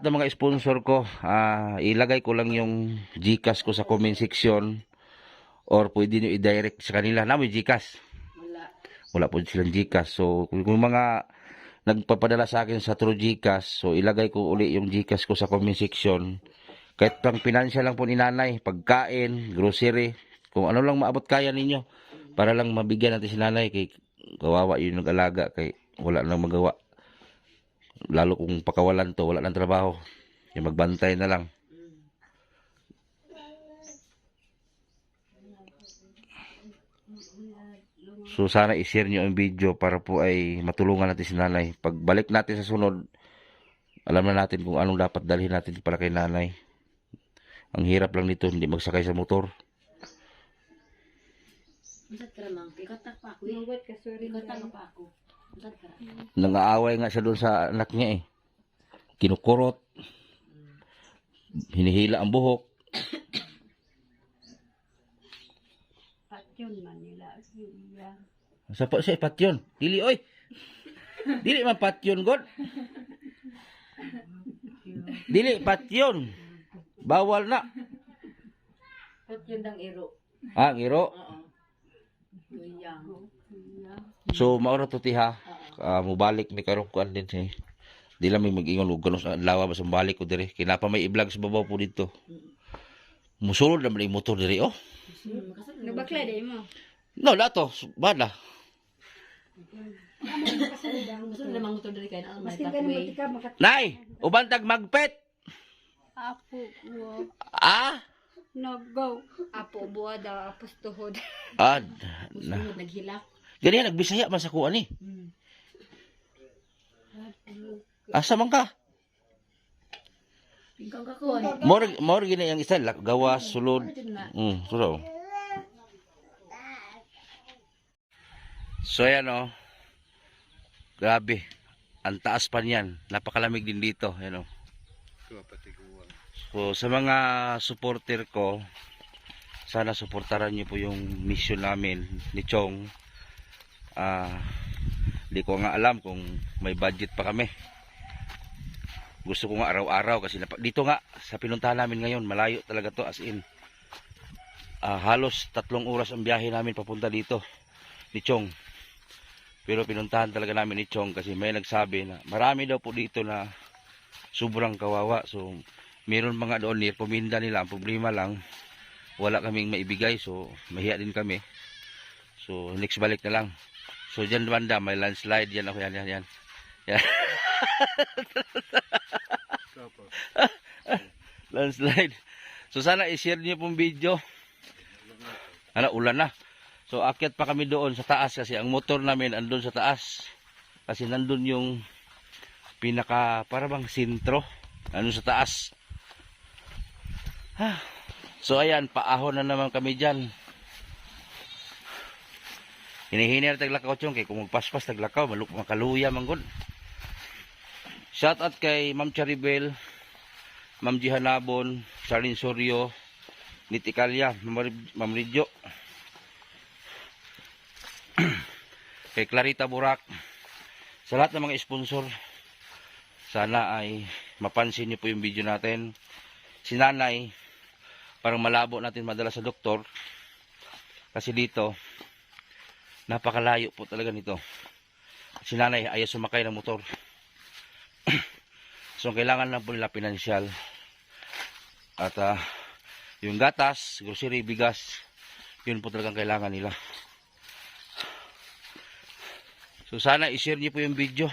Speaker 2: ng mga sponsor ko, ilagay ko lang yung GCash ko sa comment section or pwede niyo i-direct sa kanila. May GCash.
Speaker 1: Wala.
Speaker 2: Wala po silang GCash. So kung mga nagpapadala sa akin sa True GCash, so ilagay ko uli yung GCash ko sa comment section. Kahit pang financial lang po ni nanay, pagkain, grocery, kung ano lang maabot kaya ninyo para lang mabigyan natin si nanay kay kawawa yun nag-alaga kay wala nang magawa. Lalo kung pakawalan to, wala ng trabaho. Yung magbantay na lang. So sana i-share nyo ang video para po ay matulungan natin si nanay. Pagbalik natin sa sunod, alam na natin kung anong dapat dalhin natin para kay nanay. Ang hirap lang nito, hindi magsakay sa motor.
Speaker 1: Masad ka ramang, ikatak pa ako eh.
Speaker 3: Nugot ka, sorry.
Speaker 1: Ikatak pa ako. Masad ka ramang.
Speaker 2: Nangaaway nga siya doon sa anak niya eh. Kinukurot. Hinihila ang buhok.
Speaker 3: Patyon man nila. Iya.
Speaker 2: Sa pa siya patyon. Dili oy. Dili man patyon god. Dili patyon. Bawal na.
Speaker 1: Patyon dang iro.
Speaker 2: Ah, ngiro.
Speaker 1: Oo. Tuyang.
Speaker 2: So maura to tiha. Mubalik mi karong kuan din si. Di lang may mag-ingon og kuno sa lawa basta balik ko dire. Kinapa may i-vlog sa babaw po dito. Musulod na may motor dire oh.
Speaker 3: Nabakla day mo.
Speaker 2: No, lato, bala.
Speaker 1: Gusto namang motor dari kayo na may
Speaker 4: Maski ka naman
Speaker 1: pathway.
Speaker 4: tika makat
Speaker 2: Nay, ubantag magpet.
Speaker 3: Apo, buwag.
Speaker 2: Ah?
Speaker 3: Nagaw. Apo, buwag daw. Apos tuhod.
Speaker 2: Ah,
Speaker 1: Gusto naghilak.
Speaker 2: ganyan nagbisaya man sa kuan ni. Asa man ka?
Speaker 1: Ikaw ka kon.
Speaker 2: More gini ang isa gawas sulod. Suro. So yan oh. Grabe. Ang taas pa niyan. Napakalamig din dito, yan oh. So sa mga supporter ko, sana suportaran niyo po yung mission namin ni Chong. Di ko nga alam kung may budget pa kami. Gusto ko nga araw-araw kasi dito nga sa pinuntahan namin ngayon, malayo talaga to as in. Halos 3 oras ang biyahe namin papunta dito ni Chong. Pero pinuntahan talaga namin ni Chong kasi may nagsabi na marami daw po dito na sobrang kawawa. So meron mga doon near puminda nila. Ang problema lang wala kaming maibigay, so mahiya din kami. So next balik na lang. So dyan banda may landslide yan ako yan. Landslide. So sana i-share niyo pong video. Ulan na. So akyat pa kami doon sa taas kasi ang motor namin andun sa taas. Kasi nandun yung pinaka para bang sentro. Andun sa taas. So ayan, paahon na naman kami dyan. Hinihini na taglakaw Chong kay kung magpaspas taglakaw makaluya manggod. Shout out kay Ma'am Charibel, Ma'am Jihanabon, Charlene Sorio, Nitikalya, Ma'am Ridjo, kay Clarita Burak, sa lahat ng mga sponsor. Sana ay mapansin niyo po yung video natin. Si Nanay, parang malabo natin madala sa doktor. Kasi dito, napakalayo po talaga nito. Si Nanay ayaw sumakay ng motor. So kailangan lang po nila pinansyal. At yung gatas, grocery, bigas, yun po talagang kailangan nila. So sana i-share niyo po yung video.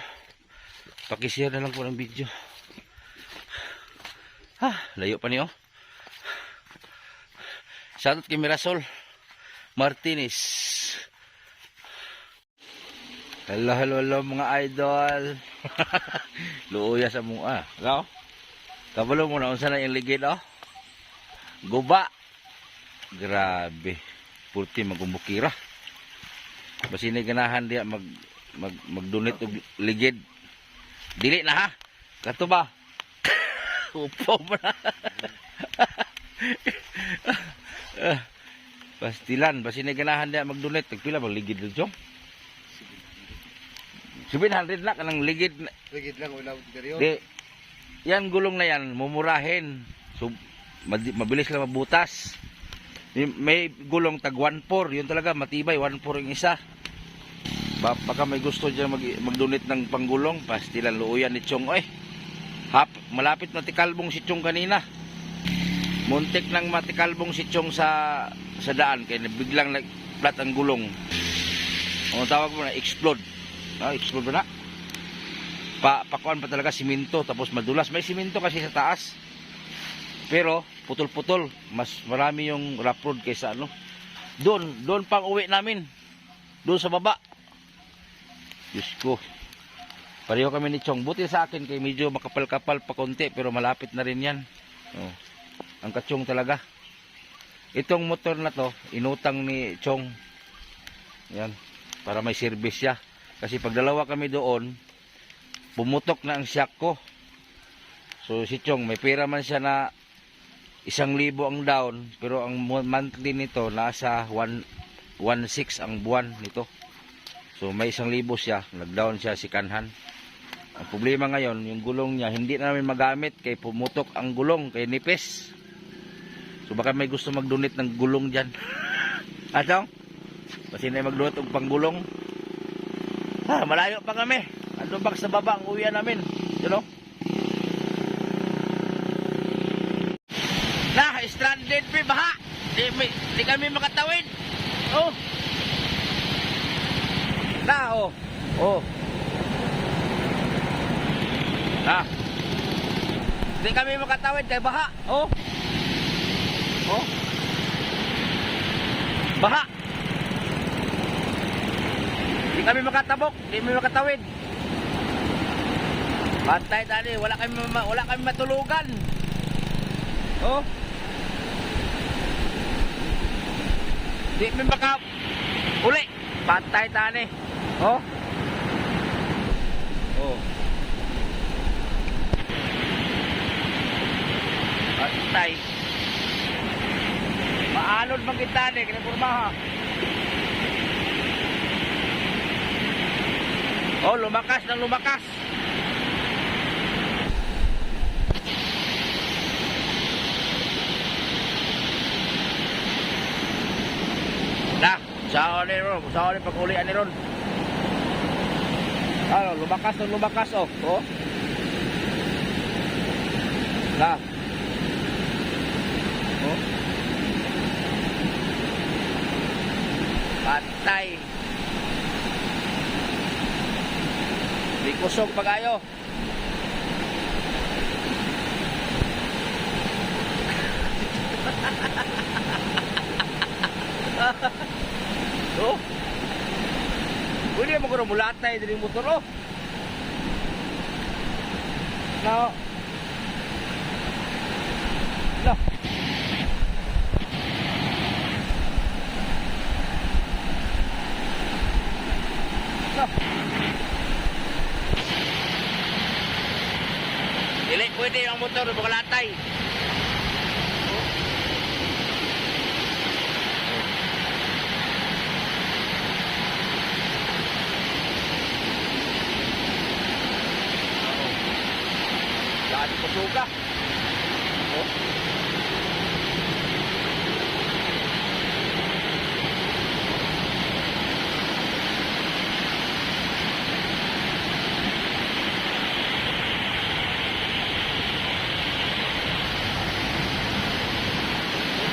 Speaker 2: Paki-share na lang po ng video. Layo pa niyo. Shoutout kay Mirasol Martinez. Hello mga idol. Luuya sa mga. Hello? Kabalo mo na unsa na yung ligid oh. Guba. Grabe. Pulti magumbukira. Basi ni ganahan dia mag-donate og ligid. Dili na ha. Kato ba? Upo mo na. Pastilan, basi ni ganahan dia mag-donate. Tagpila bang ligid dito? 700 na kanang ligid.
Speaker 5: Ligid lang wala interior.
Speaker 2: Di, yan gulong na yan, mumurahin. So, mabilis lang mabutas. May gulong tag 1.4, yun talaga matibay, 1.4 yung isa. Baka may gusto dyan mag-donate ng panggulong, pastilan luuyan ni Chong. Malapit matikalbong si Chong kanina. Muntik nang matikalbong si Chong sa daan, kaya biglang nag-flat ang gulong. Ang tawag mo na, explode. Explode ba na? pakuan pa talaga siminto, tapos madulas. May siminto kasi sa taas. Pero putol-putol, mas marami yung rough road kaysa ano. Doon pang uwi namin. Doon sa baba. Diyos ko. Pareho kami ni Chong. Buti sa akin kay medyo makapal-kapal pa konti, pero malapit na rin yan. Oh. Ang Kachong talaga. Itong motor na to, inutang ni Chong. Yan. Para may service siya. Kasi pag dalawa kami doon, pumutok na ang shock ko. So si Chong, may pera man siya na 1,000 ang down, pero ang monthly nito nasa 1,600 ang buwan nito. So may 1,000 siya, nag-down siya si Kanhan. Ang problema ngayon, yung gulong niya hindi na namin magamit kay pumutok ang gulong, kay nipis. So baka may gusto mag-donate ng gulong diyan. Atong? Kasi na mag-donate og panggulong. Malayo pa kami. Andun ba sa baba ang uwian namin? You know? Stranded pa baha. Di kami makatawid. Oh. Oh. Oh. Di kami makatawid kay baha. Oh. Oh. Baha. Di kami makatabok, di kami makatawid. Patay tadi, wala kami matulugan. Oh. Di mi maka uli. Patay tani. Oh. Oh. Patay. Maanod man kita ni kini pormaha. Oh, lumakas nang lumakas. Nah, saan ni ron? Saan ni pag-ulian ni ron? Ano, lumakas, oh. Oh. Nah. Oh. Patay. Di kusog pag-ayo. Oh. Pwede mo ko na mulatay din yung motor, oh. No. No. No. Dili pwede ang motor bukalatay. Dati ko suka. Oh.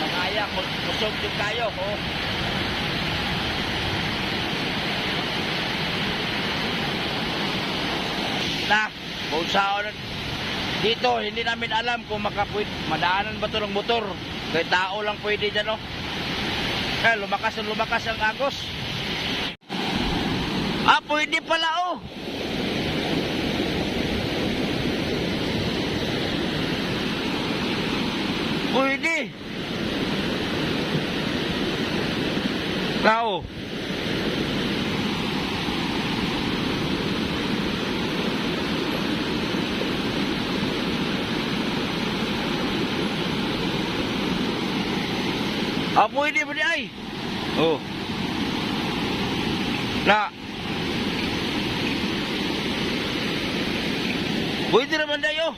Speaker 2: Magaya, kusog yung kayo. Oh. Na, kung saan dito, hindi namin alam kung madaanan ba ito ng motor. Kaya tao lang pwede dyan, oh. Lumakas ang agos. Pwede pala, oh. Pwede. Tao. Pwede ba di ay? Oh. Na. Pwede naman dayo.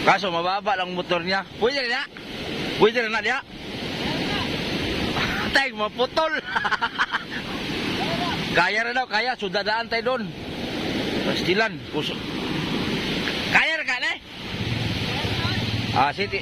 Speaker 2: Kaso mababa lang motor niya. Pwede na. Pwede na niya. Tay, maputol. Kaya na daw, kaya. Sudadaan tayo doon. Pastilan. Kaya na ka na eh? City.